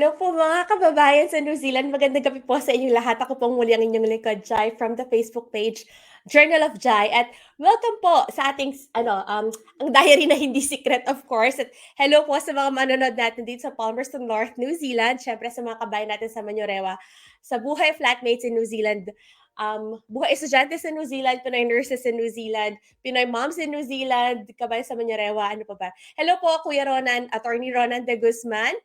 Hello po mga kababayan sa New Zealand. Magandang gabi po sa inyong lahat. Ako pong muli ang inyong lingkod, Jai, from the Facebook page, Journal of Jai. At welcome po sa ating, ang diary na hindi secret, of course. At hello po sa mga manonood natin dito sa Palmerston North, New Zealand. Siyempre sa mga kabayan natin sa Manurewa, sa Buhay Flatmates in New Zealand, Buhay Estudyante sa New Zealand, Pinoy Nurses in New Zealand, Pinoy Moms in New Zealand, kabayan sa Manurewa, ano pa ba? Hello po, Kuya Ronan, Attorney Ronan de Guzman,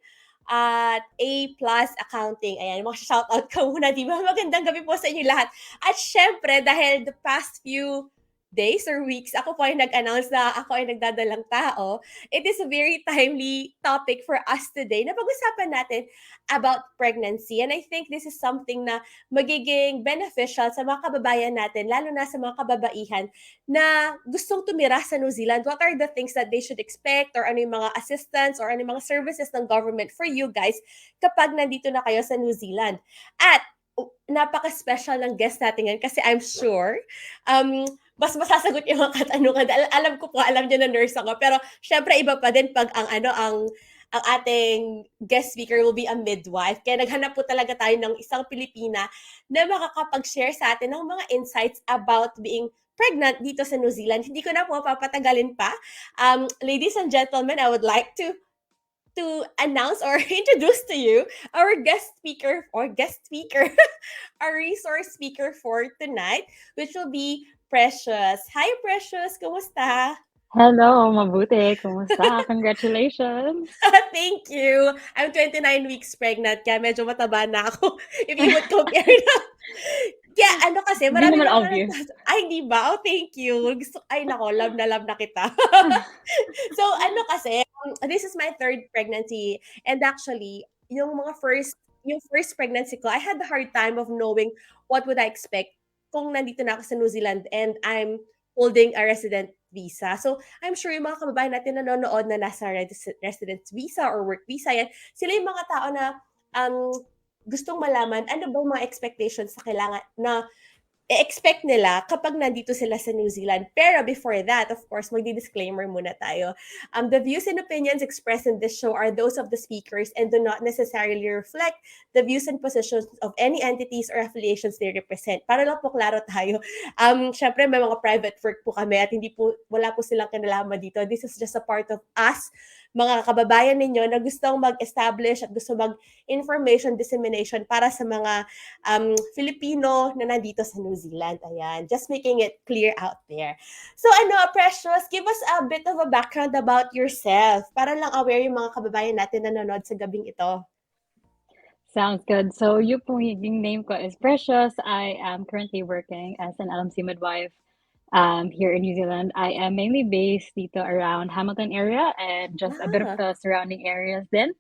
at A+ Accounting. Ayan, shoutout ka muna, di ba? Magandang gabi po sa inyo lahat. At syempre, dahil the past few days or weeks, ako po ay nag-announce na ako ay nagdadalang tao, it is a very timely topic for us today na pag-usapan natin about pregnancy. And I think this is something na magiging beneficial sa mga kababayan natin, lalo na sa mga kababaihan na gustong tumira sa New Zealand. What are the things that they should expect, or ano yung mga assistance or ano yung mga services ng government for you guys kapag nandito na kayo sa New Zealand. At napaka-special ng guest natin ngayon kasi I'm sure mas masasagot yung mga katanungan. Alam ko po, alam niyo na nurse ako, pero syempre iba pa din pag ang ating guest speaker will be a midwife. Kaya naghanap po talaga tayo ng isang Pilipina na makakapag-share sa atin ng mga insights about being pregnant dito sa New Zealand. Hindi ko na po papatagalin pa. Ladies and gentlemen, I would like to announce or introduce to you our guest speaker, our resource speaker for tonight, which will be Precious. Hi, Precious! Kumusta? Hello, mabuti. Kumusta? Congratulations. Thank you. I'm 29 weeks pregnant, kaya medyo mataba na ako. If you would compare na. Kaya ano kasi, Hindi marami naman mga obvious. ay, di ba? Oh, thank you. Ay, nako, love na kita. So, ano kasi, this is my third pregnancy. And actually, yung first pregnancy ko, I had the hard time of knowing what would I expect kung nandito na ako sa New Zealand and I'm holding a resident visa. So, I'm sure yung mga kababayan natin nanonood na nasa resident visa or work visa yan, sila yung mga tao na gustong malaman ano ba mga expectations na kailangan na expect nila kapag nandito sila sa New Zealand. Pero before that, of course, magdi-disclaimer muna tayo. The views and opinions expressed in this show are those of the speakers and do not necessarily reflect the views and positions of any entities or affiliations they represent. Para lang po klaro tayo. Syempre, may mga private work po kami at wala po silang kinalaman dito. This is just a part of us, mga kababayan ninyo na gustong mag-establish at gusto mag-information dissemination para sa mga Filipino na nandito sa New Zealand. Ayan, just making it clear out there. So Precious, give us a bit of a background about yourself para lang aware yung mga kababayan natin na nanonood sa gabing ito. Sounds good. So, yung name ko is Precious. I am currently working as an LMC midwife here in New Zealand. I am mainly based dito around Hamilton area and just a bit of the surrounding areas then.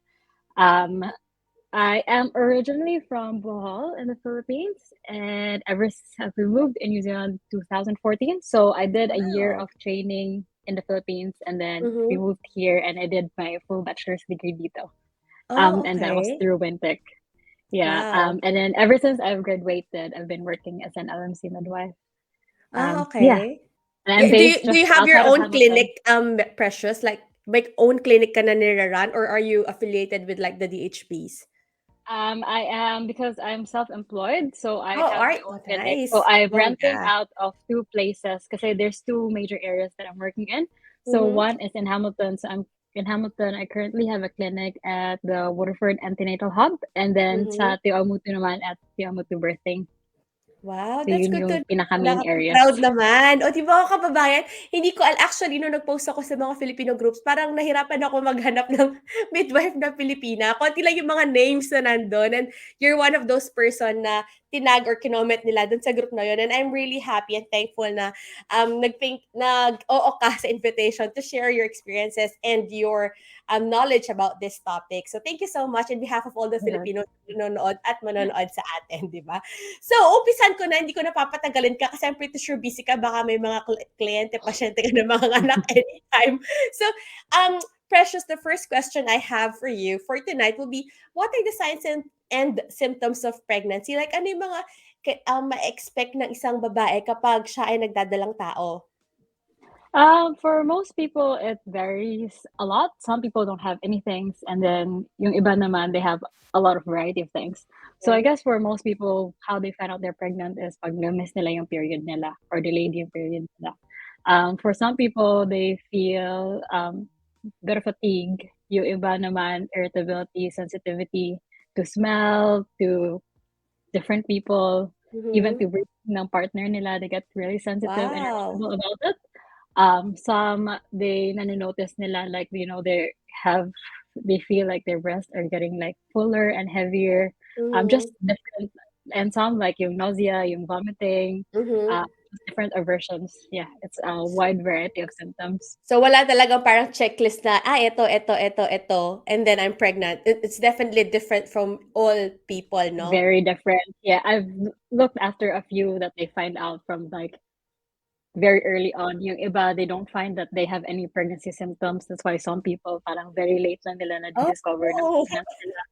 I am originally from Bohol in the Philippines, and ever since we moved in New Zealand 2014. So I did a year of training in the Philippines, and then we moved here, and I did my full bachelor's degree dito. And that was through Wintec. Yeah. Wow. And then ever since I've graduated, I've been working as an LMC midwife. Okay. Yeah. And I'm based Do you just have your outside of own Hamilton. clinic, Precious? Like own clinic ka na nire-run, or are you affiliated with like the DHBs? I am, because I'm self-employed, so I have my own clinic. Nice. So I'm Bongga. renting out of two places because there's two major areas that I'm working in. So one is in Hamilton. So I'm in Hamilton. I currently have a clinic at the Waterford Antenatal Hub, and then sa Tiamutu naman at Tiamutu Birthing. Wow, So that's yun good yung to pinaka-main areas. proud naman. O, di ba ako kababayan, hindi ko actually, nung nag-post ako sa mga Filipino groups, parang nahirapan ako maghanap ng midwife na Pilipina. Konti lang yung mga names na nandun. And you're one of those person na tinag or kinoment nila dun sa group na yun. And I'm really happy and thankful na nag-oo ka sa invitation to share your experiences and your knowledge about this topic. So thank you so much on behalf of all the Filipinos na nanonood at manonood sa atin, di ba? So, umpisan ko na, hindi ko napapatagalin ka kasi I'm pretty sure busy ka. Baka may mga kliyente, pasyente ka na mga anak anytime. So, Precious, the first question I have for you for tonight will be, what are the signs and symptoms of pregnancy? Like, ano yung mga ma-expect ng isang babae kapag siya ay nagdadalang tao? For most people, it varies a lot. Some people don't have any things, and then yung iba naman, they have a lot of variety of things. So I Okay. guess for most people, how they find out they're pregnant is pag na-miss nila yung period nila or delayed yung period nila. For some people, they feel bit of fatigue. Yung iba naman, irritability, sensitivity to smell, to different people, even Mhm. to breathing ng partner nila, they get really sensitive and Wow. irritable about it. Some they nanonotice nila like, have they feel like their breasts are getting like fuller and heavier. Just Mhm. different, and some like yung nausea, yung vomiting, Mhm. just different aversions. Yeah, it's a wide variety of symptoms. So, wala talagang parang checklist na, eto, and then I'm pregnant. It's definitely different from all people, 'no? Very different. Yeah, I've looked after a few that they find out from like very early on. Yung iba, they don't find that they have any pregnancy symptoms. That's why some people parang very late lang nila na-discover ng Oh, pregnant sila.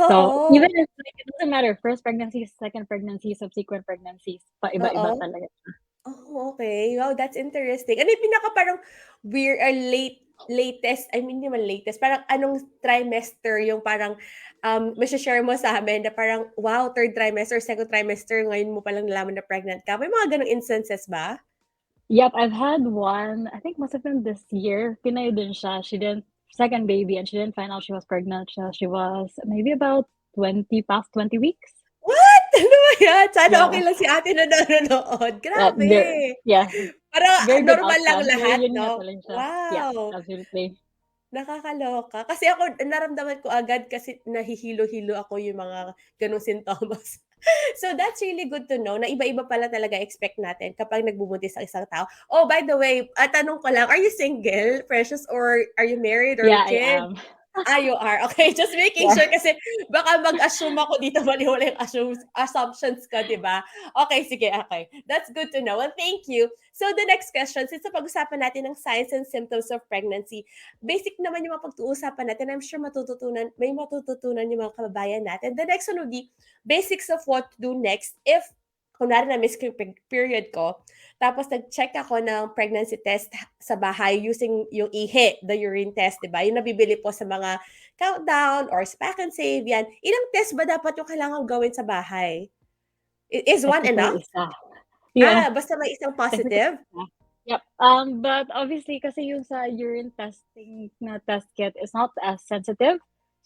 So, oo, even if like, it doesn't matter, first pregnancy, second pregnancy, subsequent pregnancies, oo. paiba-iba talaga. Oh, okay. Wow, that's interesting. Ano yung pinaka parang weird or latest, I mean, hindi naman latest, parang anong trimester yung parang, mashi-share mo sa'min na parang, wow, third trimester, second trimester, ngayon mo palang nalaman na pregnant ka. May mga gano'ng instances ba? Yep, I've had one, I think must have been this year. Pinay din siya. She didn't, second baby, and she didn't find out she was pregnant. She was maybe about 20, past 20 weeks. What? Ano ba yan? Sana Yeah. okey lang si ate na nanonood. Grabe! There, yeah, Parang very good normal lang outcome. lahat, Reunion na 'no? lang siya. Yeah, Wow! absolutely. Nakakaloka. Kasi ako naramdaman ko agad kasi nahihilo-hilo ako yung mga gano'ng sintomas. So, that's really good to know na iba-iba pala talaga expect natin kapag nagbubuntis ang isang tao. Oh, by the way, tanong ko lang, are you single, Precious, or are you married or Yeah, with I kids? am. You are. Okay, just making Yeah. sure kasi baka mag-assume ako dito mali-mali yung assumptions ko, 'di ba? Okay, sige, okay. That's good to know. Well, thank you. So, the next question, since napag-usapan natin ng signs and symptoms of pregnancy, basic naman yung mapag-uusapan natin. I'm sure may matututunan yung mga kababayan natin. The next one would be basics of what to do next if kunwari na-miss ko yung period ko, tapos nag-check ako ng pregnancy test sa bahay using yung ihi, the urine test, 'di ba? Yung nabibili po sa mga Countdown or Spack and Save, yan. Ilang test ba dapat yung kailangang gawin sa bahay? Is one Technically enough? isa. Yeah, Basta may isang technically positive? isa. Yep. But obviously kasi yung sa urine testing na test kit is not as sensitive.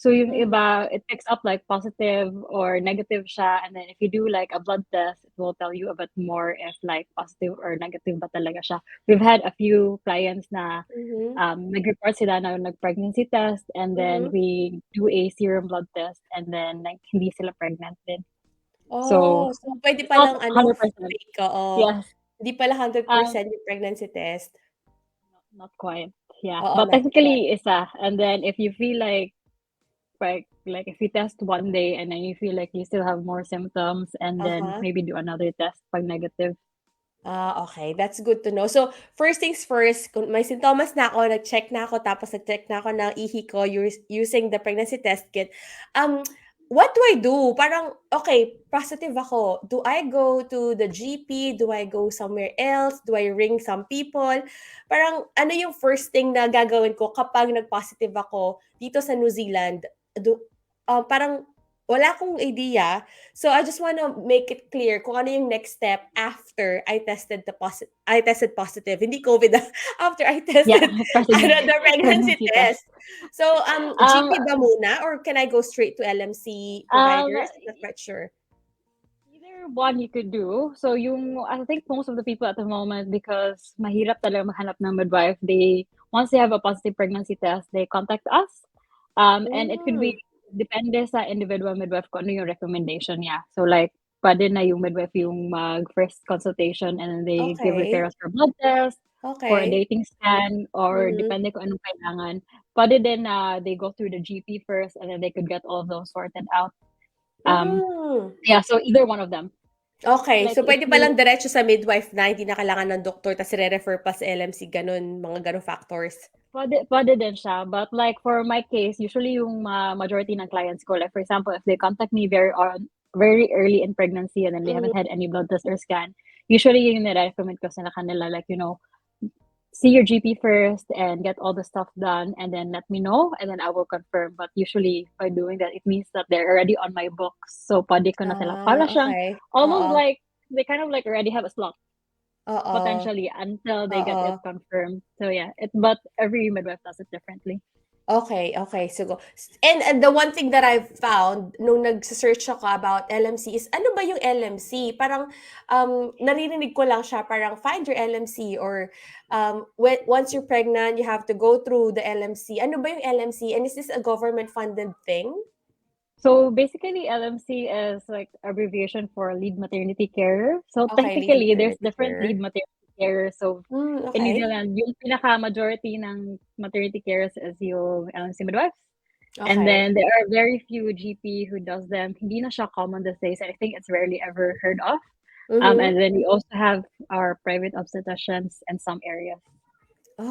So yung Mhm. iba, it picks up like positive or negative siya. And then if you do like a blood test, it will tell you a bit more if like positive or negative ba talaga siya. We've had a few clients na Mhm. nag-report sila na nag-pregnancy test, and then Mhm. we do a serum blood test, and then like hindi sila pregnant din. So So puwede it's not palang ano, 100%. fake, oo. Yes. Hindi pala hundred Um, percent yung pregnancy test. not quite. Yeah. Oo, But not yet. technically isa. And then if you feel like if you test one day and then you feel like you still have more symptoms, and then Uh-huh. maybe do another test pag negative. Okay, that's good to know. So, first things first, kung may sintomas na ako, nag-check na ako, tapos nag-check na ako ng ihi ko using the pregnancy test kit. What do I do? Parang, okay, positive ako. Do I go to the GP? Do I go somewhere else? Do I ring some people? Parang, ano yung first thing na gagawin ko kapag nag-positive ako dito sa New Zealand? Parang, wala akong idea. So I just wanna make it clear kung ano yung next step after I tested positive, hindi COVID, after I Yeah, tested the pregnancy pregnancy test. test. So, Um, GP ba muna or can I go straight to LMC um, providers? Not quite sure. Either one you could do. So yung I think most of the people at the moment, because mahirap talaga maghanap ng midwife, they once they have a positive pregnancy test, they contact us. And it could be Hmm, depende sa individual midwife kung ano yung recommendation niya. So like pwede na yung midwife yung mag first consultation, and then they give okey, referrals for blood test, for a okey. dating scan, or Mhm. depende kung anong kailangan. Pwede din na they go through the GP first, and then they could get all of those sorted out. Um, Hmm. yeah, so either one of them. Okey. Like So, if puwede palang you diretso sa midwife na hindi na kailangan ng doktor ta's ire-refer pa sa LMC, gano'n, mga gano'ng factors? Puwede din siya, but like for my case, usually yung majority ng clients ko, like for example, if they contact me very early in pregnancy and then they Mhm. haven't had any blood test or scan, usually yung nire-recommend ko sa kanila like, see your GP first and get all the stuff done, and then let me know, and then I will confirm. But usually, by doing that, it means that they're already on my books. So, pwede ko na sila. Para siyang Okay. almost Oo. like they kind of like already have a slot Oo. potentially until they get it Oo. confirmed. So yeah, but every midwife does it differently. Okay, okay. So, and the one thing that I've found nung nagse-search ako about LMC is ano ba yung LMC? Parang naririnig ko lang siya parang find your LMC or once you're pregnant, you have to go through the LMC. Ano ba yung LMC? And is this a government funded thing? So basically, LMC is like abbreviation for lead maternity carer. So Okay, lead technically, there's maternity different care. lead maternity carers. So in New Okay. Zealand, yung pinaka-majority ng maternity carers is yung LMC midwives. And Okay. then there are very few GP who does them. Hindi na siya common these days. I think it's rarely ever heard of. Mm-hmm. And then we also have our private obstetricians in some areas.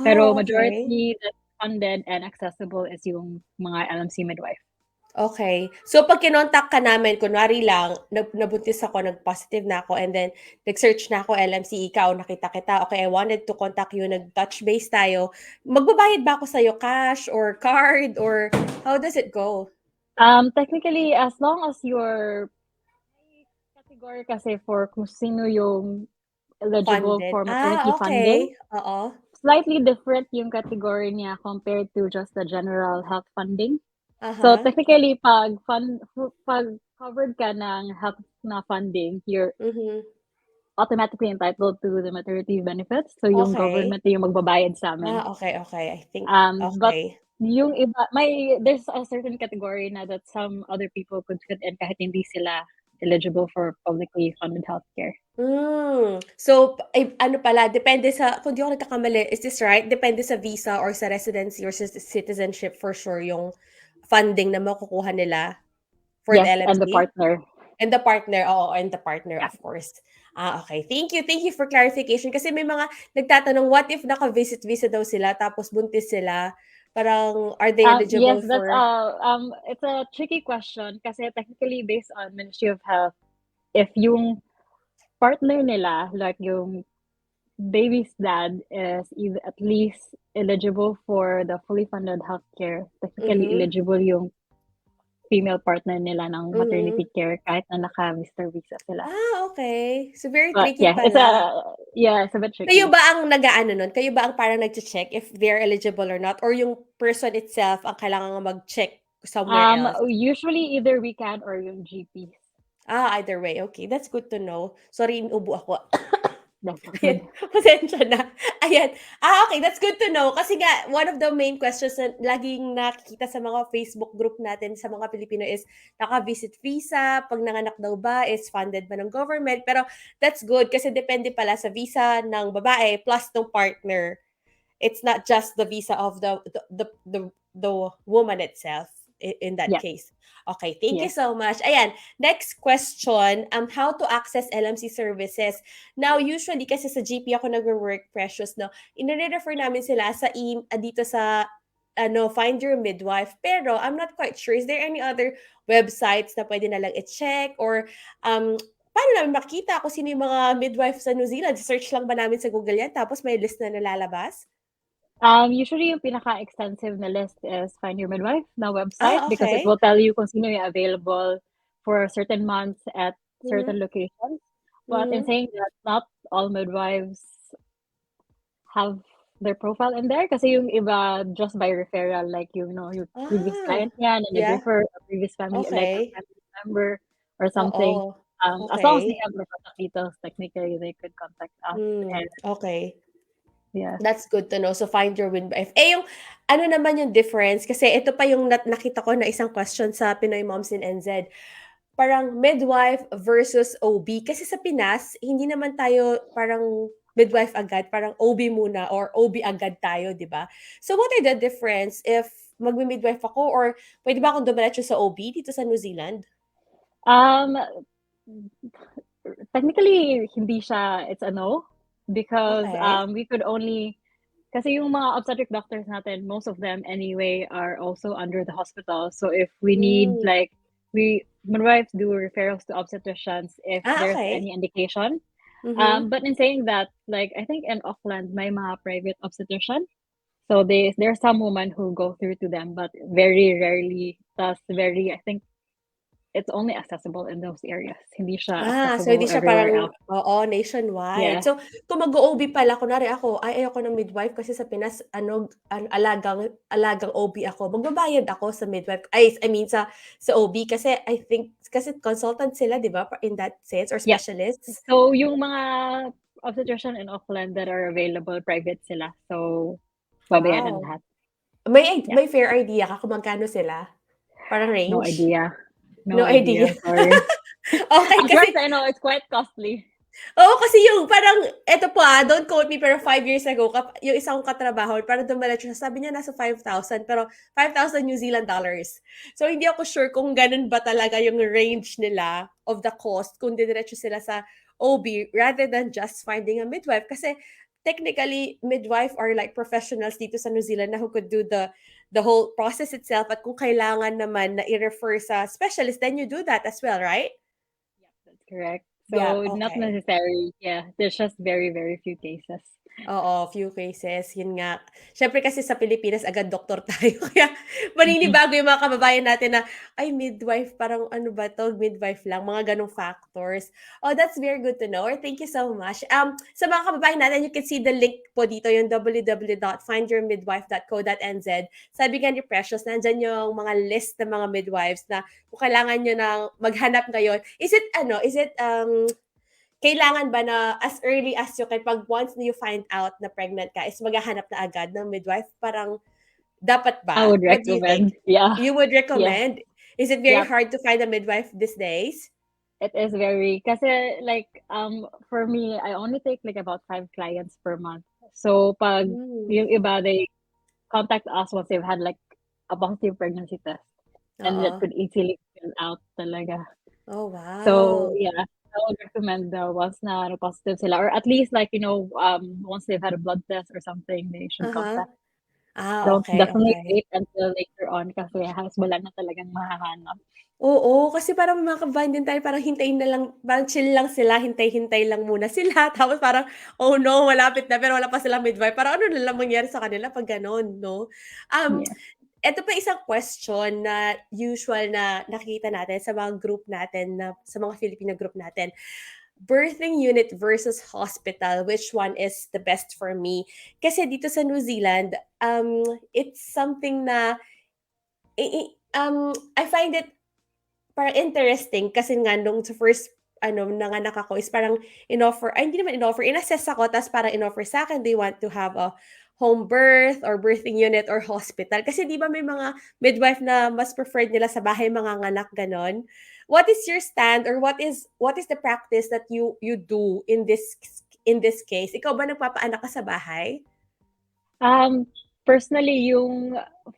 Pero Oh, okay. majority that's funded and accessible is yung mga LMC midwife. Okay. So, pag kinontak ka namin, kunwari lang, nabuntis ako, nag-positive na ako, and then nag-search na ako, LMC, ikaw, nakita kita, okay, I wanted to contact you, nag-touch base tayo, magbabayad ba ako sa'yo cash or card or how does it go? Technically, as long as your category kasi for kung sino yung eligible Funded? for maternity Ah, funding, okay. Oo. slightly different yung category niya compared to just the general health funding. So Aha. technically, pag covered ka ng health na funding, you're Mhm. automatically entitled to the maternity benefits. So yung Okay. government na yung magbabayad sa amin. Okay, okay. I think, But okay. yung iba, there's a certain category na that some other people could fit in kahit hindi sila eligible for publicly funded healthcare. So, ay ano pala, depende sa kung di ako nagkakamali, is this right? Depende sa visa or sa residency or sa citizenship for sure yung funding na makukuha nila for the Yes, and the LMC? partner. And the partner, oo, and the partner, Yeah. of course. Okay. Thank you. Thank you for clarification. Kasi may mga nagtatanong, what if naka-visit visa daw sila tapos buntis sila? Parang, are they Yes, eligible that's for... it's a tricky question kasi technically based on Ministry of Health, if yung partner nila, like yung baby's dad is either at least eligible for the fully funded healthcare, technically Mhm. eligible yung female partner nila ng Mhm. maternity care kahit na naka-visitor visa sila. Okay. So, very But tricky yeah, pala. it's a bit Kayo tricky. ba ang nag-aano nun? Kayo ba ang parang nagche-check if they're eligible or not? Or yung person itself ang kailangang mag-check somewhere else? Usually either we can or yung GPs. Either way. Okay, that's good to know. Sorry, inuubo ako. That's all good. Ayan, pasensya na. Ayan. Okay, that's good to know. Kasi nga, one of the main questions na laging nakikita sa mga Facebook group natin sa mga Pilipino is, naka-visit visa, pag nanganak daw ba, is funded ba ng government? Pero that's good kasi depende pala sa visa ng babae plus ng partner. It's not just the visa of the woman itself in that Yeah. case. Okay, thank you Yes. so much. Ayan, next question, how to access LMC services. Now, usually kasi sa GP ako nagwo-work, Precious, no, inire-refer namin sila sa dito sa Find Your Midwife. Pero I'm not quite sure. Is there any other websites na pwede na lang i-check or paano namin makita kung sino yung mga midwife sa New Zealand? Search lang ba namin sa Google yan tapos may list na nalalabas? Usually yung pinaka-extensive na list is Find Your Midwife na website because it Okay. will tell you kung sino yung available for certain months at certain Mhm. locations. But in Mhm. saying that, not all midwives have their profile in there kasi yung iba just by referral, like yung previous Ah, client niya na yeah. nag-refer, a previous family, like a Okay. family member or something. Oo. As long as they Okay. have the contact details, technically they could contact us. And Okay. yeah. That's good to know. So, find your midwife. Yung ano naman yung difference? Kasi ito pa yung nakita ko na isang question sa Pinoy Moms in NZ. Parang midwife versus OB. Kasi sa Pinas, hindi naman tayo parang midwife agad. Parang OB muna or OB agad tayo, di ba? So, what are the difference if magmi-midwife ako or pwede ba akong dumiretso sa OB dito sa New Zealand? Um, Technically, hindi siya, it's a no. Because Okay. we could only, kasi yung mga obstetric doctors natin, most of them anyway are also under the hospital. So if we need Hmm. like, midwives do referrals to obstetricians if there's Okay. any indication. But in saying that, like I think in Auckland, may mga private obstetrician. So there are some women who go through to them, but very rarely. That's very, I think it's only accessible in those areas. Hindi siya So hindi accessible siya everywhere parang else. oo, nationwide. Yeah. So, kung mag-o-OB pala kunwari ako, ay ayoko ng midwife kasi sa Pinas alagang alagang OB ako, magbabayad ako sa midwife I mean sa OB kasi I think kasi consultant sila 'di ba, in that sense or Yeah. specialists? So yung mga obstetrician in Auckland that are available, private sila. So babayaran Wow. lahat. Yeah. May fair idea ka kung magkano sila? Parang No range? idea. No No idea. idea. Sorry. Okey As far kasi as I know, it's quite costly. oo, kasi yung parang eto po, don't quote me, pero 5 years ago yung isa kong katrabaho parang dumiretso siya, sabi niya nasa 5,000 pero 5,000 New Zealand dollars. So, hindi ako sure kung ganun ba talaga yung range nila of the cost kung didiretso sila sa OB rather than just finding a midwife. Kasi technically, midwife are like professionals dito sa New Zealand na who could do the whole process itself at kung kailangan naman na i-refer sa specialist, then you do that as well, right? Yeah, that's correct. Yeah, So not okay. necessary. Yeah, there's just very, very few cases. Oo, few cases, yun nga. Siyempre kasi sa Pilipinas agad doktor tayo kaya Mhm. maninibago yung mga kababayan natin na, "Ay midwife parang ano ba 'to, midwife lang." Mga gano'ng factors. Oh, that's very good to know or thank you so much. Sa mga kababayan natin, you can see the link po dito yung www.findyourmidwife.co.nz. Sabi nga ni Precious, nandiyan yung mga list ng mga midwives na kung kailangan niyo ng maghanap ngayon. Is it, kailangan ba na as early as you can 'pag once you find out na pregnant ka is maghahanap na agad ng midwife? Parang dapat I ba? would What do you think? recommend. Yeah. You would Yeah. recommend? Is it very Yep. hard to find a midwife these days? It is very kasi like for me, I only take like about 5 clients per month. So pag Hmm, yung iba, they contact us once they've had like a positive pregnancy test, and that oo. could easily fill out talaga. Oh, So wow. yeah, I would recommend once na ano, positive sila, or at least like once they've had a blood test or something, they should Uh-huh. contact. Don't Okay, definitely okay. wait until later on kasi halos wala na talagang mahahanap. Oo, kasi parang may mga kababayan din tayo parang hintayin na lang, parang chill lang sila, hintay-hintay lang muna sila tapos parang, "Oh no, malapit na," pero wala pa silang midwife. Parang ano na lang mangyari sa kanila 'pag gano'n 'no? Um, Yeah. Eto pa isang question na usual na nakikita natin sa mga group natin na sa mga Filipino group natin. Birthing unit versus hospital, which one is the best for me? Kasi dito sa New Zealand, it's something na I find it parang interesting kasi nga nung sa first nanganak ako is parang hindi naman in-offer, in-assess ako ta's parang in-offer sa'kin, they want to have a home birth or birthing unit or hospital. Kasi 'di ba may mga midwife na mas preferred nila sa bahay manganganak, gano'n? What is your stand or what is the practice that you do in this case? Ikaw ba nagpapaanak ka sa bahay? Um, Personally,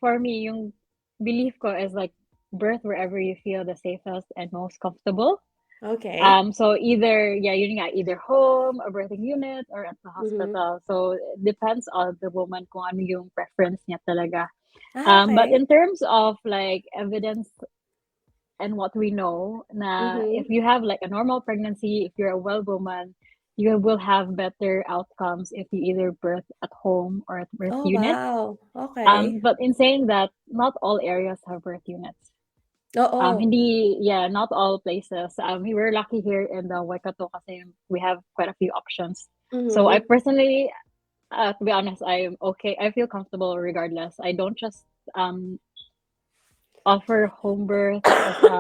for me, yung belief ko is like birth wherever you feel the safest and most comfortable. Okay. So either, yeah, yun nga, either home, a birthing unit, or at the Mhm. hospital. So it depends on the woman kung ano yung preference niya talaga. But Okay. in terms of like evidence and what we know, na if Mhm. you have like a normal pregnancy, if you're a well woman, you will have better outcomes if you either birth at home or at birth Oh, unit. wow. Okay. But in saying that, not all areas have birth units. Oo. Hindi, yeah, not all places. We were lucky here in the Waikato kasi we have quite a few options. So I Mhm. personally, to be honest, I'm okay. I feel comfortable regardless. I don't just um offer home birth as a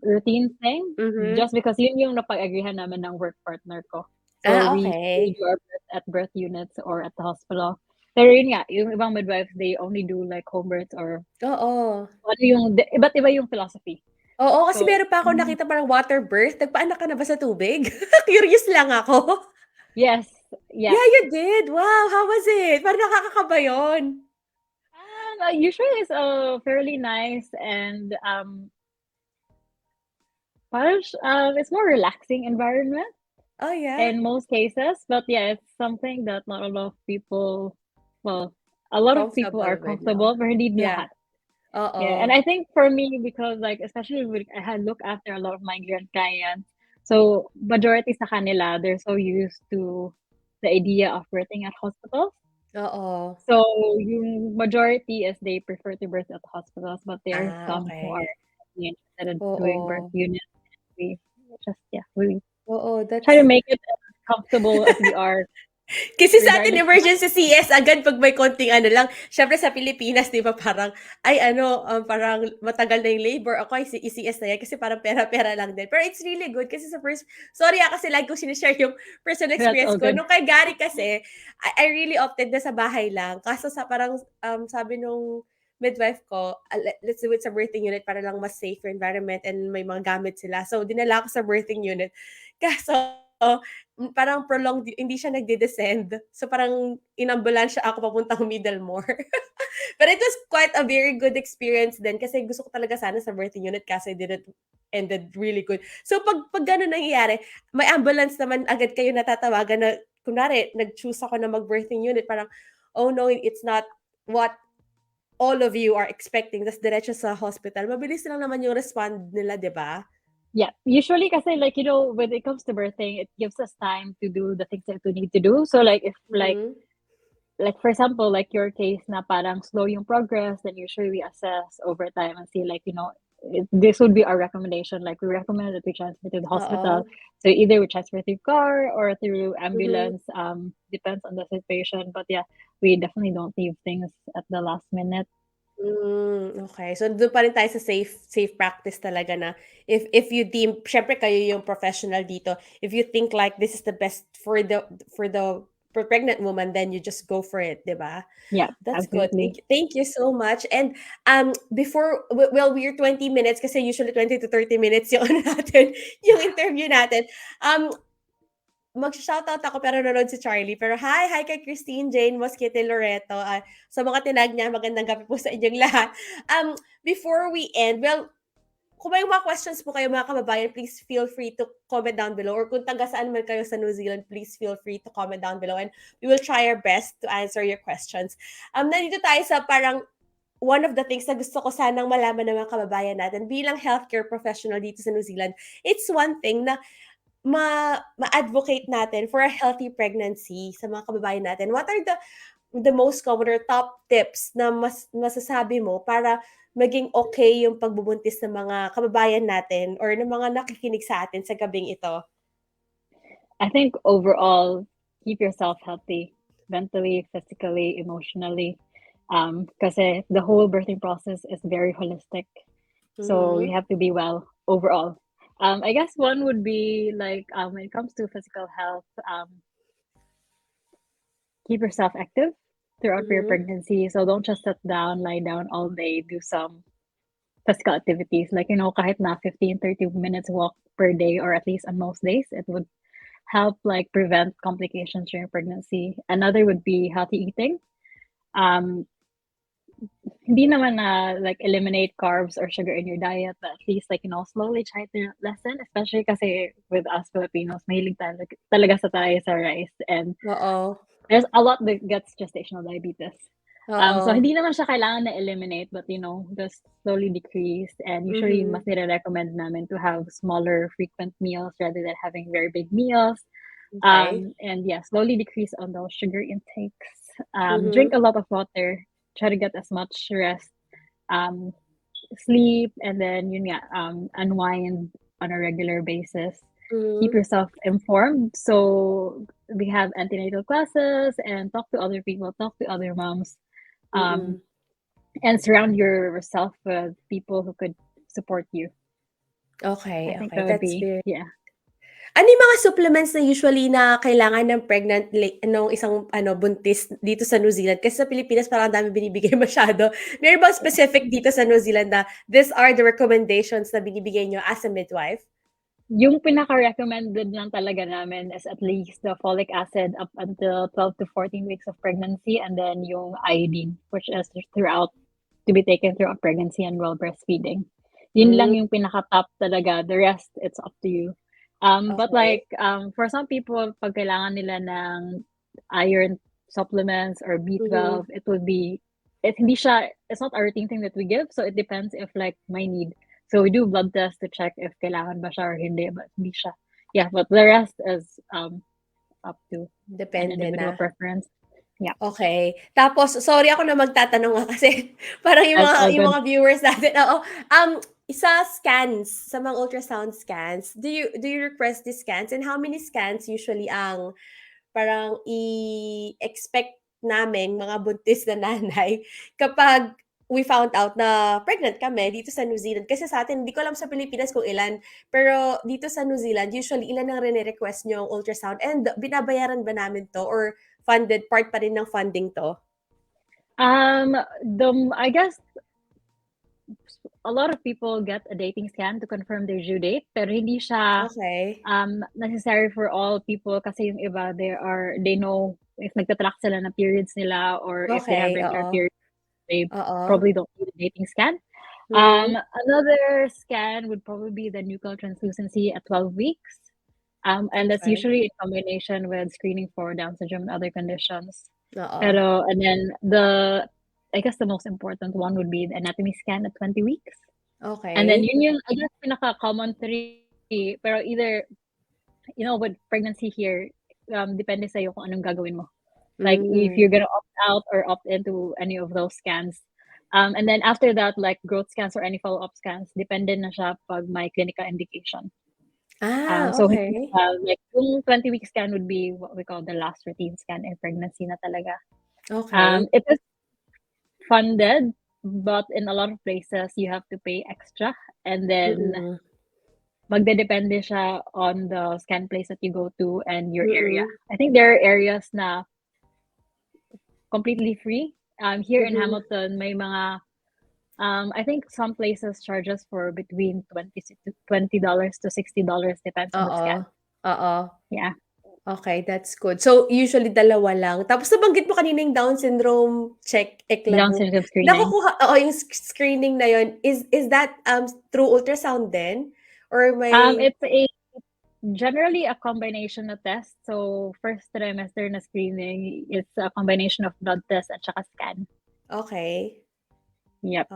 routine thing Mhm. just because yun yung napag-agreehan namin ng work partner ko. So we Okay. do our birth at birth units or at the hospital. Pero yun nga, yung ibang midwives, they only do like home births or Oo. ano iba't iba yung philosophy. Oo, kasi So, meron pa akong nakita parang water birth. Nagpaanak ka na ba sa tubig? Curious lang ako. yes, yeah. Yeah, you did. Wow, how was it? Parang nakakakaba yun. Usually it's fairly nice and it's more relaxing environment Oh, yeah? in most cases. But yeah, it's something that not a lot of people, well, a lot of people are Comfortable with, 'no? comfortable, but hindi Yeah. lahat. Yeah, and Oo. I think for me, because like especially with I had look after a lot of migrant clients, So majority sa kanila, they're so used to the idea of birthing at hospitals. Oo. So yung majority is they prefer to birth at hospitals, but there are some who are Okay. interested in doing birth Oo. units. We we Oo, try to that's make it as comfortable as we are, kasi sa atin regardless. emergency CS agad 'pag may konting ano lang. Siyempre sa Pilipinas 'di ba parang, ay ano, parang matagal na yung labor, ako ay i-CS na yan kasi parang pera-pera lang din. Pero it's really good kasi sa first sorry, kasi lagi kong shine-share yung personal That's experience all ko. good. Nung kay Gary kasi, I really opted na sa bahay lang. Kaso sa parang, sabi nung midwife ko, let's do it sa birthing unit para lang mas safer environment and may mga gamit sila. So dinala ko sa birthing unit. Kaso parang prolonged hindi siya nagde-descend. So, parang inambulansya ako papuntang Middlemore. But it was quite a very good experience din kasi gusto ko talaga sana sa birthing unit kaso it didn't ended really good. So, pag gano'n nangyayari, may ambulance naman agad kayo natatawagan na kunwari nag-choose ako na mag-birthing unit parang, "Oh, no, it's not what all of you are expecting." Tas diretso sa hospital. Mabilis lang naman yung respond nila, 'di ba? Yeah, usually kasi like, when it comes to birthing, it gives us time to do the things that we need to do. So like if Mhm. like for example, like your case na parang slow yung progress, then usually we assess over time and see like, this would be our recommendation. Like we recommend that we transfer to the hospital. Oo. So either we transfer through car or through Mhm. ambulance. Depends on the situation. But yeah, we definitely don't leave things at the last minute. Okay. So, dun pa rin tayo sa safe safe practice talaga na if you deem siyempre kayo yung professional dito, if you think like this is the best for the for pregnant woman, then you just go for it, 'di ba? Yeah, That's good. absolutely. Thank you so much. And, before well, we're 20 minutes kasi usually 20 to 30 minutes yung ano natin, yung interview natin. Magsho-shoutout ako pero nanonood si Charlie. Pero hi kay Christine, Jane, Mosquete, Loreto, sa mga tinag niya, magandang gabi po sa inyong lahat. Before we end, well, kung may mga questions po kayo mga kababayan, please feel free to comment down below or kung taga saan man kayo sa New Zealand, please feel free to comment down below and we will try our best to answer your questions. Nandito tayo sa parang one of the things na gusto ko sanang malaman ng mga kababayan natin bilang healthcare professional dito sa New Zealand, it's one thing na ma-advocate natin for a healthy pregnancy sa mga kababayan natin. What are the most common or top tips na masasabi mo para maging okay yung pagbubuntis ng mga kababayan natin or ng mga nakikinig sa atin sa gabing ito? I think overall, keep yourself healthy mentally, physically, emotionally. Because the whole birthing process is very holistic. So you Mhm. have to be well overall. I guess one would be like when it comes to physical health, keep yourself active throughout your Mhm. pregnancy. So don't just sit down, lie down all day, do some physical activities. Like, kahit na 15-30 minutes walk per day or at least on most days, it would help like prevent complications during pregnancy. Another would be healthy eating. Um, Hindi naman na like eliminate carbs or sugar in your diet, but at least like slowly try to lessen, especially kasi with us Filipinos, mahilig talaga sa rice, and Oo. there's a lot that gets gestational diabetes. So Oo. hindi naman siya kailangan na eliminate, but just slowly decrease, and usually Mhm. mas nire-recommend namin to have smaller frequent meals rather than having very big meals. Okay. And yeah, slowly decrease on those sugar intakes. Drink Mhm. a lot of water. Try to get as much rest, um, sleep, and then unwind on a regular basis. Keep Mhm. yourself informed. So we have antenatal classes and talk to other people, talk to other moms, um, Mm. and surround yourself with people who could support you. I Okay, think okay. that would That's be, very yeah. ano yung mga supplements na usually na kailangan ng pregnant nung isang buntis dito sa New Zealand? Kasi sa Pilipinas parang ang dami binibigay masyado. Meron bang specific dito sa New Zealand na these are the recommendations na binibigay niyo as a midwife? Yung pinaka-recommended lang talaga namin is at least the folic acid up until 12 to 14 weeks of pregnancy, and then yung iodine, which is throughout to be taken throughout pregnancy and while breastfeeding. Yun lang Hmm, yung pinaka-top talaga. The rest, it's up to you. But okey. for some people, pag kailangan nila ng iron supplements or Mhm, B12, it would be, hindi siya, it's not a routine thing that we give. So it depends if like my need. So we do blood tests to check if kailangan ba siya or hindi, but hindi siya. yeah, but the rest is up to an Depende individual na. preference. Yeah, Okay. Tapos sorry ako na magtatanong, kasi parang yung that's mga all yung good. mga viewers natin, oo. Sa scans, sa mga ultrasound scans, do you request the scans, and how many scans usually ang parang i-expect naming mga buntis na nanay kapag we found out na pregnant kami dito sa New Zealand? Kasi sa atin, hindi ko alam sa Pilipinas kung ilan, pero dito sa New Zealand, usually ilan ang rene-request niyong ultrasound, and binabayaran ba namin 'to, or funded, part pa rin ng funding 'to? I guess a lot of people get a dating scan to confirm their due date, pero hindi siya Okay. necessary for all people kasi yung iba, they know if nagtatrack sila ng periods nila or if they have Okay, regular oo. periods, they Oo. probably don't need a dating scan. Mhm. Another scan would probably be the nuchal translucency at 12 weeks. And that's Okay. usually in combination with screening for Down syndrome and other conditions. Oo. Pero, and then I guess the most important one would be the anatomy scan at 20 weeks. And then Okay. yun yung, I guess, pinaka-common three. Pero either, with pregnancy here, depende sa'yo kung anong gagawin mo. Like, if Hmm. you're gonna opt out or opt into any of those scans. And then after that, like growth scans or any follow-up scans, depende na siya pag may clinical indication. So hindi Okay. like yung 20-week scan would be what we call the last routine scan in pregnancy na talaga. Okay. It is funded, but in a lot of places you have to pay extra, and then Mm. magdedepende siya on the scan place that you go to and your area. Mm. I think there are areas na completely free. Here in Mhm. Hamilton, may mga I think some places charge us for between $20 to $60, depends on the Oo. scan. Oo. Yeah. Okay, that's good. So, usually dalawa lang. Tapos nabanggit mo kanina yung Down syndrome check, Down ECLABU. syndrome screening. Nakukuha, oo, yung screening na yun, is that, through ultrasound din? Or may It's generally a combination of tests. So, first trimester na screening, it's a combination of blood test at saka scan. okay. Yep.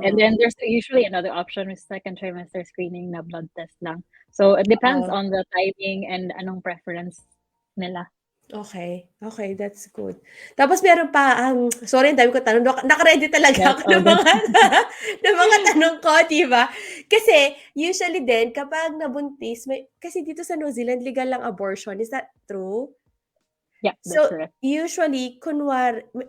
And Oh, then there's usually another option with second trimester screening na blood test lang. So, it depends oo. on the timing and anong preference nila. Okay, okay, that's good. Tapos meron pa, sorry ang dami kong tanong, naka-ready talaga That's ako all ng good. mga ng mga tanong ko, 'di ba? Kasi usually din kapag nabuntis, kasi dito sa New Zealand legal lang abortion, is that true? Yeah, that's So, correct. usually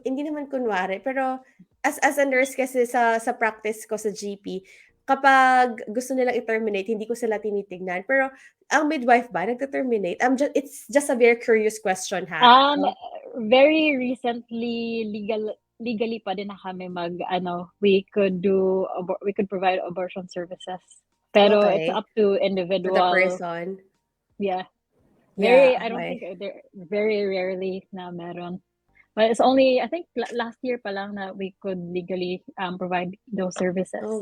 hindi naman kunwari, pero as a nurse kasi sa practice ko sa GP, kapag gusto nilang i-terminate, hindi ko sila tinitignan. Pero ang midwife ba nagte-terminate? It's just a very curious question, ha. Um, Very recently, legally pa din na kami we could provide abortion services. Pero it's Okay, up to to the individual. person. Yeah. Yeah, I don't think okay. there very rarely na meron. But it's only, I think last year pa lang na we could legally provide those services. Oh,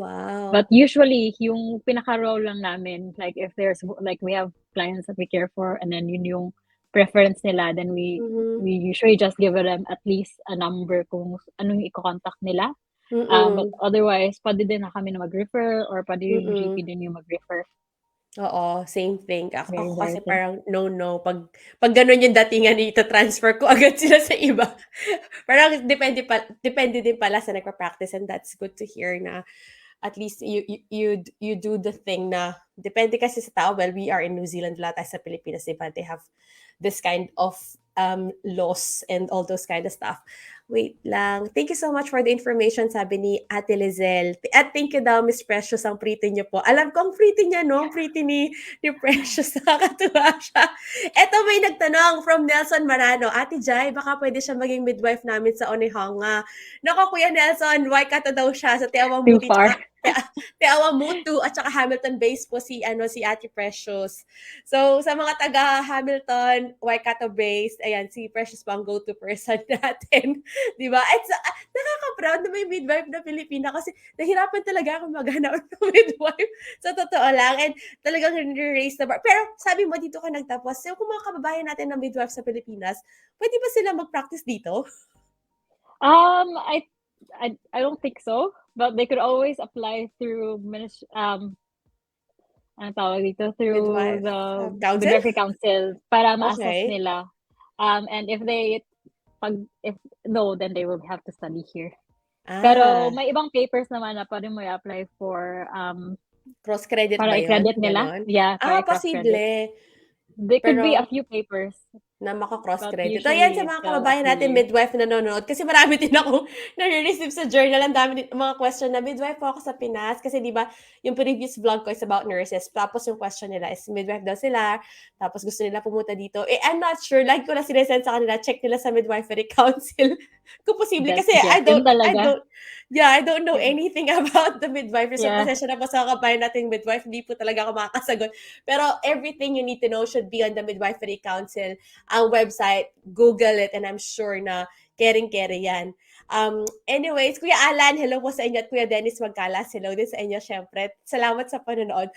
But wow. usually, yung pinaka-role lang namin, like if there's, like we have clients that we care for and then yun yung preference nila, then Mhm. we usually just give them at least a number kung anong i-contact nila. But Mm. otherwise, pwede din na kami na mag-refer or pwede yung GP Mm. din yung mag-refer. Oo, same thing. Very Ako kasi rarely. parang no, 'pag gano'n yung datingan, ita-transfer ko agad sila sa iba. Parang depende din pala sa nagpa-practice, and that's good to hear na at least you do the thing na depende kasi sa tao. Well, we are in New Zealand, wala tayo sa Pilipinas, 'di ba? They have this kind of, laws and all those kind of stuff. Wait lang. Thank you so much for the information, sabi ni Ate Lizelle. At thank you daw, Miss Precious, ang pretty niyo po. Alam ko ang pretty niya, 'no? Ang pretty ni Precious, nakakatuwa siya. Eto, may nagtanong from Nelson Marano, "Ate Jai, baka puwede siya maging midwife namin sa Onehonga." Naku, Kuya Nelson, Waikato daw siya sa Too Te far. Te Awamutu at saka Hamilton base po si Ate Precious. So, sa mga taga Hamilton, Waikato based, ayan, si Precious po ang go-to person natin. 'Di ba? At nakaka-proud na may midwife na Pilipina, kasi nahirapan talaga akong maghanap ng midwife, sa totoo lang, and talagang nire-raise the bar. Pero sabi mo dito ka nagtapos, so kung mga kababayan natin na midwife sa Pilipinas, puwede ba sila mag-practice dito? Um, I I don't think so, but they could always apply through ang tawag dito, through Midwife, the council? midwifery council para ma-assess Okay. nila. And if no, then they will have to study here. Pero Ah, may ibang papers naman na pwede mo i-apply for cross credit para ba yun? i-credit nila. Gano'n? Yeah, para Ah, i-cross credit. posible. They could be a Pero few papers, na maka-cross but credit. Ayan sa usually it's mga a kababayan few natin years. midwife na nanonood kasi marami din akong nare-receive sa journal. Ang dami din mga question na, "Midwife po ako sa Pinas." Kasi 'di ba, yung previous vlog ko is about nurses. Tapos yung question nila is midwife daw sila, tapos gusto nila pumunta dito. Eh, I'm not sure, lagi ko lang sinesend sa kanila, check nila sa midwifery council kung posible Best kasi guess. Yun I talaga. don't yeah, I don't know Yeah. anything about the midwifery. So, Yeah. pasensya na po sa kababayan nating midwife, hindi po talaga ako makakasagot. Pero everything you need to know should be on the midwifery council ang website, Google it, and I'm sure na kering-kere yan. Anyways, Kuya Alan, hello po sa inyo at Kuya Dennis Magkalas, hello din sa inyo syempre. Salamat sa panonood.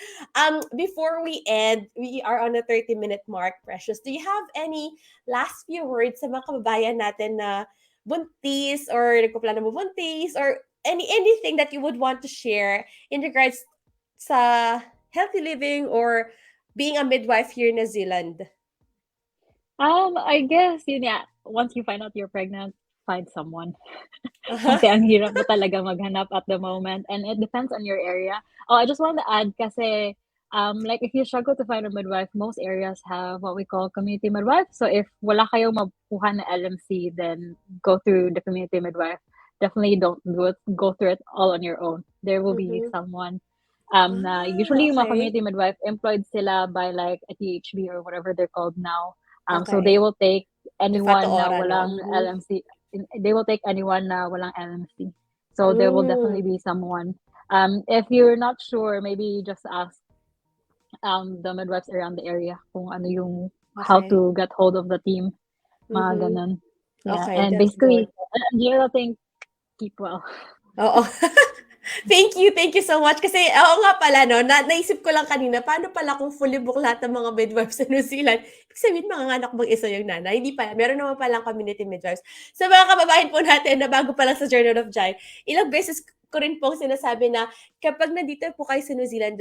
Before we end, we are on the 30-minute mark, Precious. Do you have any last few words sa mga kababayan natin na buntis or nagpaplano mo buntis or anything that you would want to share in regards sa healthy living or being a midwife here in New Zealand? I guess yun yeah, once you find out you're pregnant, find someone. Uh-huh. Kasi ang hirap mo talaga maghanap at the moment, and it depends on your area. Oh, I just want to add kasi, like if you struggle to find a midwife, most areas have what we call community midwife. So if wala kayong makuha na LMC, then go through the community midwife. Definitely don't go through it all on your own. There will be Mhm. someone na Ah, usually yung mga okay. community midwife employed sila by like a THB or whatever they're called now. So they Okay. will take De facto anyone na ora 'no? walang Mhm. LMC. They will take anyone na walang LMC. So there will definitely Hmm, be someone. If you're not sure, maybe just ask the midwives around the area kung ano yung how okey. to get hold of the team, mga Mhm. ganun. Yeah, Okay, and that's good. basically, ang general thing, keep well. Oo. Thank you so much kasi oo nga pala 'no, naisip ko lang kanina paano pala kung fully book lahat ng mga midwives sa New Zealand, ibig sabihin manganganak mag-isa yung nanay, hindi pala, meron naman palang community midwives. Sa mga kababayan po natin na bago pa lang sa Journal of Jai, ilang beses ko rin pong sinasabi na kapag nandito po kayo sa New Zealand,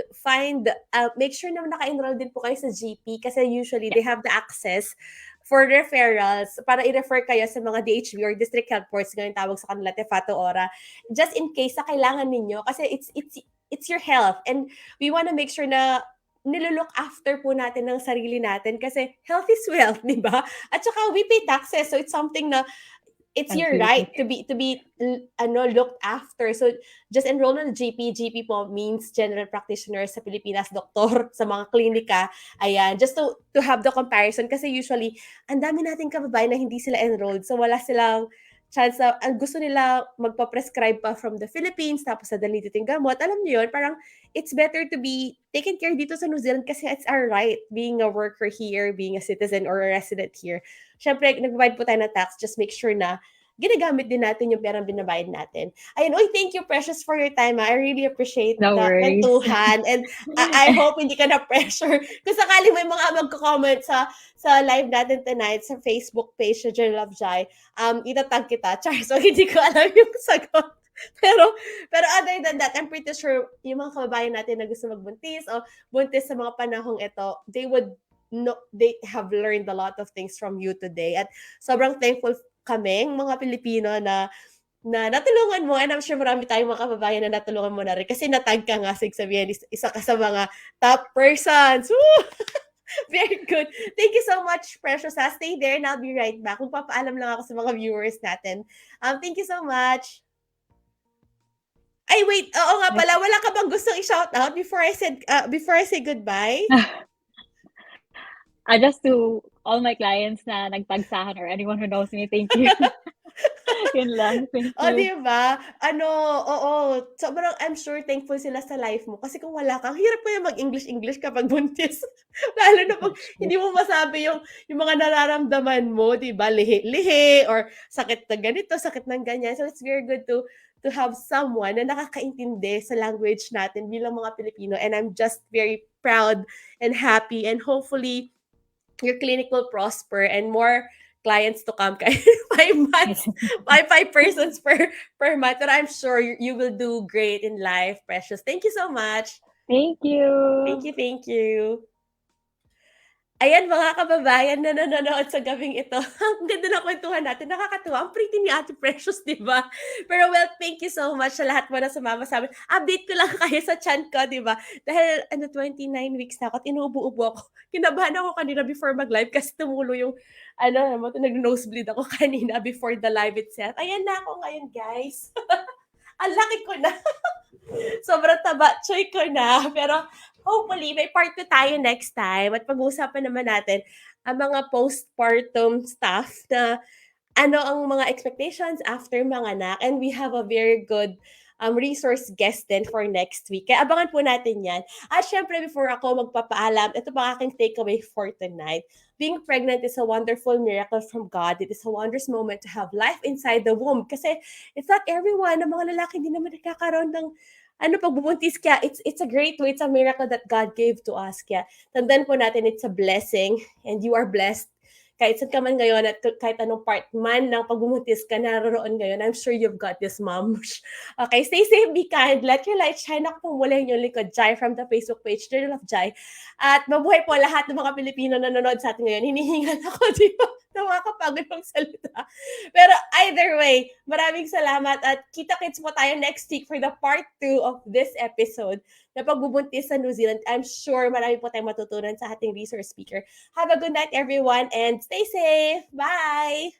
make sure na naka-enroll din po kayo sa GP kasi usually Yeah. they have the access for referrals para i-refer kayo sa mga DHB or district health boards, ngayon tawag sa kanila Tefato Ora, just in case na kailangan ninyo kasi it's your health and we want to make sure na nilo-look after po natin ng sarili natin kasi health is wealth, 'di ba? At saka we pay taxes, so it's something na it's your right Agree. to be looked after. So just enroll on the GP. GP po means general practitioner sa Pilipinas, doktor sa mga klinika. Ayan, just to have the comparison kasi usually ang dami nating kababayan na hindi sila enrolled. So wala silang chance na ang gusto nila magpa-prescribe pa from the Philippines tapos dadalhin dito yung gamot. Alam niyo yun, parang it's better to be taken care dito sa New Zealand kasi it's our right being a worker here, being a citizen or a resident here. Siyempre, nag-provide po tayo ng tax, just make sure na ginagamit din natin yung perang binabayad natin. Ayun, uy, thank you, Precious, for your time. I really appreciate No the worries. kwentuhan and I hope hindi ka na-pressure. Kung sakaling may mga magko-comment sa live natin tonight sa Facebook page sa Journal of Jai, itatag kita. Charles, so hindi ko alam yung sagot. Pero other than that, I'm pretty sure yung mga kababayan natin na gusto magbuntis o buntis sa mga panahong ito, they have learned a lot of things from you today. At sobrang thankful kaming mga Pilipino na natulungan mo and I'm sure marami tayong mga kababayan na natulungan mo na rin kasi natag ka nga sabihin isa ka sa mga top persons. Woo! Very good. Thank you so much, Precious. Stay there and I'll be right back. Magpapaalam lang ako sa mga viewers natin. Thank you so much. Ay, wait. Oo nga pala. Wala ka bang gustong i-shout out before I say goodbye? Just to all my clients na nagtag sa'kin or anyone who knows me, thank you. Yun lang, thank Oh, you. 'di ba? Oo, sobrang I'm sure thankful sila sa life mo kasi kung wala ka, ang hirap kaya mag-English kapag buntis. Lalo na 'pag That's true. hindi mo masabi yung mga nararamdaman mo, 'di ba? Lihi-lihi or sakit na ganito, sakit ng ganyan. So it's very good to have someone na nakakaintindi sa language natin bilang mga Pilipino and I'm just very proud and happy and hopefully your clinic will prosper and more clients to come. 5 months, five persons per month. But I'm sure you will do great in life, Precious. Thank you so much. Thank Thank you. you, thank you. Ayan mga kababayan na nanonood sa gabing ito. Ang ganda ng kwentuhan natin, nakakatuwa. Ang pretty ni Ate Precious, 'di ba? Pero well, thank you so much sa lahat mo na sumama sa'min. Update ko lang kayo sa tiyan ko, 'di ba? Dahil 29 weeks na ako at inuubo-ubo ako. Kinabahan ako kanina before mag-live kasi tumulo yung nag-nosebleed ako kanina before the live itself. Ayan na ako ngayon, guys. Ang laki ko na. Sobrang taba, choy ko na. Pero hopefully, may part 2 tayo next time at pag-uusapan naman natin ang mga postpartum stuff na ano ang mga expectations after manganak. And we have a very good resource guest din for next week. Kaya abangan po natin yan. At syempre, before ako magpapaalam, ito pa aking takeaway for tonight. Being pregnant is a wonderful miracle from God. It is a wondrous moment to have life inside the womb. Kasi it's not everyone, ang mga lalaki hindi naman nakakaroon ng pagbubuntis, kaya it's a great way, it's a miracle that God gave to us. Kaya tandaan po natin, it's a blessing and you are blessed kahit saan ka man ngayon at kahit anong part man ng pagbubuntis ka naroon ngayon. I'm sure you've got this, mom. Okay, stay safe, be kind, let your light shine. Ako po mula yung likod, Jai, from the Facebook page, Journal of Jai. At mabuhay po lahat ng mga Pilipino na nanonood sa atin ngayon. Hinihingal ako, di ba? Nakakapagod ng salita. Pero either way, maraming salamat at kita-kits po tayo next week for the part 2 of this episode na pagbubuntis sa New Zealand. I'm sure marami po tayong matutunan sa ating resource speaker. Have a good night, everyone, and stay safe. Bye!